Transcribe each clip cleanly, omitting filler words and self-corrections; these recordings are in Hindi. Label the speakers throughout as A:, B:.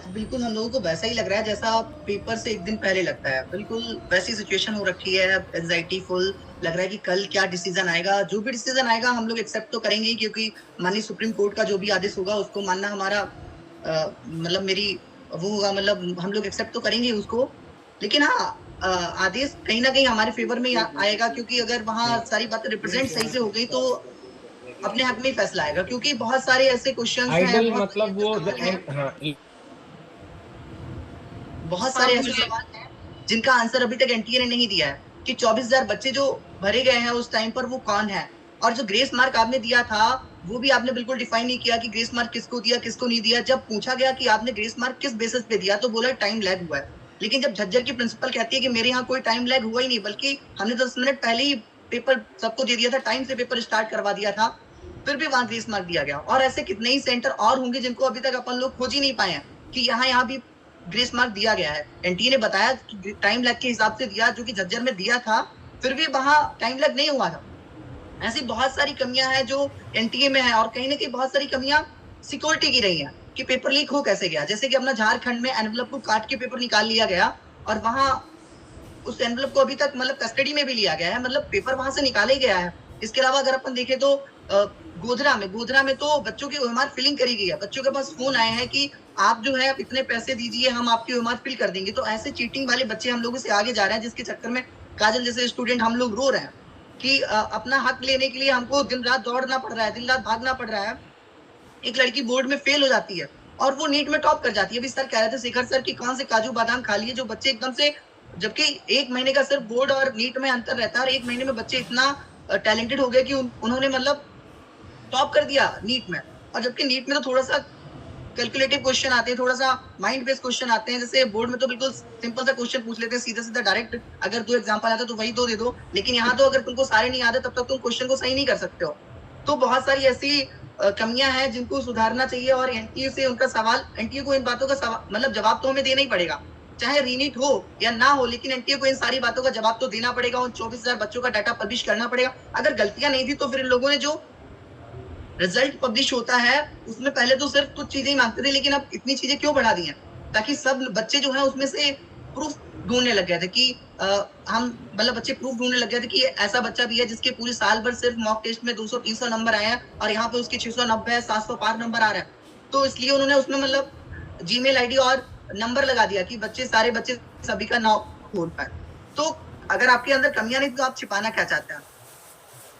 A: बिल्कुल, हम लोगों को वैसा ही लग रहा है जैसा पेपर से 1 दिन पहले लगता है। बिल्कुल वैसी सिचुएशन हो रखी है, एंग्ज़ायटी फुल लग रहा है कि कल क्या डिसीज़न आएगा। जो भी डिसीज़न आएगा हम लोग एक्सेप्ट तो करेंगे ही, क्योंकि माननीय सुप्रीम कोर्ट का जो भी आदेश होगा उसको मानना हमारा मतलब मेरी वो होगा, मतलब हम लोग एक्सेप्ट तो करेंगे उसको। लेकिन हाँ, आदेश कहीं न कहीं हमारे फ़ेवर में ही आएगा, क्योंकि अगर वहाँ सारी बातें रिप्रेज़ेंट सही से हो गई तो अपने हक में ही फैसला आएगा, क्योंकि बहुत सारे ऐसे क्वेश्चन्स हैं,
B: आइडल
A: बहुत सारे
B: मतलब
A: ऐसे
B: वो
A: सवाल हैं,
B: हाँ
A: बहुत सारे ऐसे सवाल हैं जिनका आंसर अभी तक एनटीए ने नहीं दिया है कि 24,000 बच्चे जो भरे गए हैं उस टाइम पर वो कौन है? और जो ग्रेस मार्क आपने दिया था, वो भी आपने बिल्कुल डिफाइन नहीं किया कि ग्रेस मार्क किसको दिया, किसको नहीं दिया। जब पूछा गया कि आपने ग्रेस मार्क किस बेसिस पे दिया, तो बोला टाइम लैग हुआ है। लेकिन जब झज्जर की प्रिंसिपल कहती है कि मेरे यहाँ कोई टाइम लैग हुआ ही नहीं, बल्कि हमने 10 मिनट पहले ही पेपर सबको दे दिया था, टाइम से पेपर स्टार्ट करवा दिया था, फिर भी वहाँ ग्रेस मार्क दिया गया। और ऐसे कितने ही सेंटर और होंगे जिनको अभी तक अपन लोग खोज ही नहीं पाए हैं कि यहाँ-यहाँ भी ग्रेस मार्क दिया गया है। एनटीए ने बताया कि टाइम लैग के हिसाब से दिया, जो कि झज्जर में दिया था, फिर भी वहाँ टाइम लैग नहीं हुआ था। ऐसी बहुत सारी कमियां हैं जो एनटीए में है, और कहीं ना कहीं बहुत सारी कमियां सिक्योरिटी की रही हैं कि पेपर लीक हो कैसे गया। जैसे कि अपना झारखंड में एनवलप को काट के पेपर निकाल लिया गया, और वहां उस एनवलप को अभी तक मतलब कस्टडी में भी लिया गया है, मतलब पेपर वहां से निकाला ही गया है। इसके अलावा अगर अपन देखें तो गोधरा में तो बच्चों की ओएमआर फिलिंग करी गई है। बच्चों के पास फोन आए हैं कि आप जो है आप इतने पैसे दीजिए, हम आपकी ओएमआर फिल कर देंगे। तो ऐसे चीटिंग वाले बच्चे हम लोगों से आगे जा रहे हैं, जिसके चक्कर में काजल जैसे स्टूडेंट हम लोग रो रहे हैं कि अपना हक लेने के लिए हमको दिन रात दौड़ना पड़ रहा है, दिन रात भागना पड़ रहा है। एक लड़की बोर्ड में फेल हो जाती है और वो नीट में टॉप कर जाती है। अभी सर कह रहे थे, शेखर सर, कि कौन से काजू बादाम खा लिए जो बच्चे एकदम से, जबकि 1 महीने का सिर्फ बोर्ड और नीट में अंतर रहता है, और 1 महीने में बच्चे इतना टैलेंटेड हो गए कि उन्होंने मतलब टॉप कर दिया नीट में। और जबकि नीट में तो थोड़ा सा कैलकुलेटिव क्वेश्चन आते हैं, थोड़ा सा माइंड बेस्ड क्वेश्चन आते हैं। जैसे बोर्ड में तो बिल्कुल सिंपल सा क्वेश्चन पूछ लेते हैं, सीधा सीधा डायरेक्ट, अगर 2 एग्जांपल आता है तो वही 2 दे दो। लेकिन यहाँ तो अगर तुमको सारे नहीं आते तब तक तुम क्वेश्चन को सही नहीं कर सकते हो। तो बहुत सारी ऐसी कमियां हैं जिनको सुधारना चाहिए, और एनटीए से उनका सवाल, एनटीए को इन बातों का मतलब जवाब तो हमें देना ही पड़ेगा, चाहे रीनीट हो या ना हो। लेकिन एनटीए को इन सारी बातों का जवाब तो देना पड़ेगा, उन 24,000 बच्चों का डाटा पब्लिश करना पड़ेगा। अगर गलतियां नहीं थी तो फिर इन लोगों ने जो रिजल्ट पब्लिश होता है उसमें पहले तो सिर्फ कुछ चीजें ही मांगते थे, लेकिन अब इतनी चीजें क्यों बढ़ा दी हैं? ताकि सब बच्चे जो है उसमें से प्रूफ ढूंढने लग गए थे कि हम मतलब बच्चे प्रूफ ढूंढने लग गए थे कि ऐसा बच्चा भी है जिसके पूरी साल भर सिर्फ मॉक टेस्ट में 200-300 नंबर आए हैं, और यहाँ पे उसके 690 700 पार नंबर आ रहा है। तो इसलिए उन्होंने उसमें मतलब जीमेल आईडी और नंबर लगा दिया कि बच्चे, सारे बच्चे सभी का नाम खोल पाए। तो अगर आपके अंदर कमियां नहीं तो आप छिपाना क्या चाहते हैं?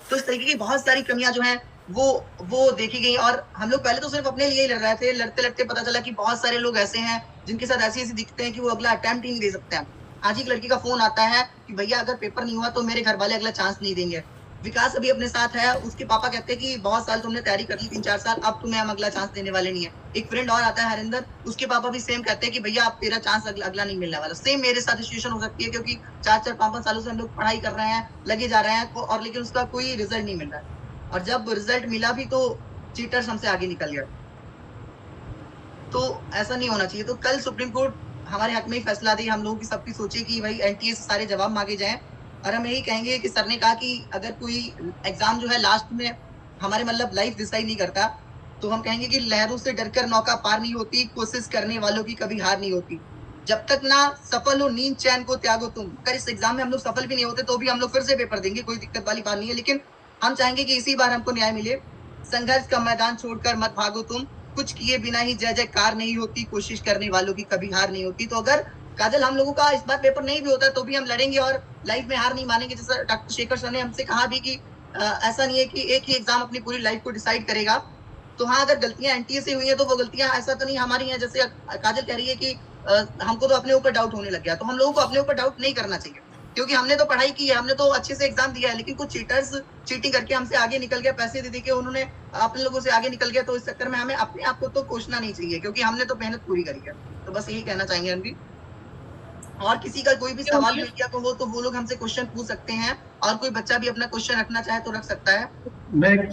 A: तो इस तरीके की बहुत सारी कमियां जो हैं वो वो देखी गई। और हम लोग पहले तो सिर्फ अपने लिए ही लड़ रहे थे, लड़ते लड़ते पता चला कि बहुत सारे लोग ऐसे हैं जिनके साथ ऐसी ऐसी दिखते हैं कि वो अगला अटेम्प्ट ही नहीं दे सकते हैं। आज एक लड़की का फोन आता है कि भैया अगर पेपर नहीं हुआ तो मेरे घर वाले अगला चांस नहीं देंगे। विकास अभी अपने साथ है, उसके पापा कहते हैं कि बहुत साल तुमने तैयारी कर ली, 3-4 साल, अब तुम्हें हम अगला चांस देने वाले नहीं है। एक फ्रेंड और आता है हरिंदर, उसके पापा भी सेम कहते हैं कि भैया अब तेरा चांस अगला नहीं मिलने वाला। सेम मेरे साथ सिचुएशन हो सकती है, क्योंकि 4-4 5-5 सालों से हम लोग पढ़ाई कर रहे हैं, लगे जा रहे हैं, और लेकिन उसका कोई रिजल्ट नहीं मिल रहा है। और जब रिजल्ट मिला भी तो चीटर्स हमसे आगे निकल गए। तो ऐसा नहीं होना चाहिए। तो कल सुप्रीम कोर्ट हमारे हक में ही फैसला दे, हम लोगों की सबकी सोचे कि भाई एनटीए से सारे जवाब मांगे जाएं। और हम यही कहेंगे कि सर ने कहा कि अगर कोई एग्जाम जो है लास्ट में हमारे मतलब लाइफ डिसाइड नहीं करता, तो हम कहेंगे कि लहरों से डरकर नौका पार नहीं होती, कोशिश करने वालों की कभी हार नहीं होती। जब तक ना सफल हो नींद चैन को त्यागो तुम। अगर इस एग्जाम में हम लोग सफल भी नहीं होते तो भी हम लोग फिर से पेपर देंगे, कोई दिक्कत वाली बात नहीं है। लेकिन हम चाहेंगे कि इसी बार हमको न्याय मिले। संघर्ष का मैदान छोड़कर मत भागो तुम, कुछ किए बिना ही जय जयकार नहीं होती, कोशिश करने वालों की कभी हार नहीं होती। तो अगर काजल हम लोगों का इस बार पेपर नहीं भी होता तो भी हम लड़ेंगे और लाइफ में हार नहीं मानेंगे। जैसा डॉक्टर शेखर सर ने हमसे कहा भी कि ऐसा नहीं है कि एक ही एग्जाम अपनी पूरी लाइफ को डिसाइड करेगा। तो हाँ, अगर गलतियां एनटीए से हुई हैं तो वो गलतियां ऐसा तो नहीं हमारी हैं। जैसे काजल कह रही है कि हमको तो अपने ऊपर डाउट होने लग गया, तो हम लोगों को अपने ऊपर डाउट नहीं करना चाहिए, क्योंकि हमने तो पढ़ाई की है, हमने तो अच्छे से एग्जाम दिया है। लेकिन कुछ चीटर्स चीटिंग करके हमसे आगे निकल गया, पैसे दे के उन्होंने अपने लोगों से आगे निकल गया। तो इस चक्कर में हमें अपने आप को तो कोसना नहीं चाहिए, क्योंकि हमने तो मेहनत पूरी करी है। तो बस यही कहना चाहेंगे हम भी। और किसी का कोई भी सवाल मीडिया को हो तो वो लोग हमसे क्वेश्चन पूछ सकते हैं, और कोई बच्चा भी अपना क्वेश्चन रखना चाहे तो रख सकता है।
B: मैं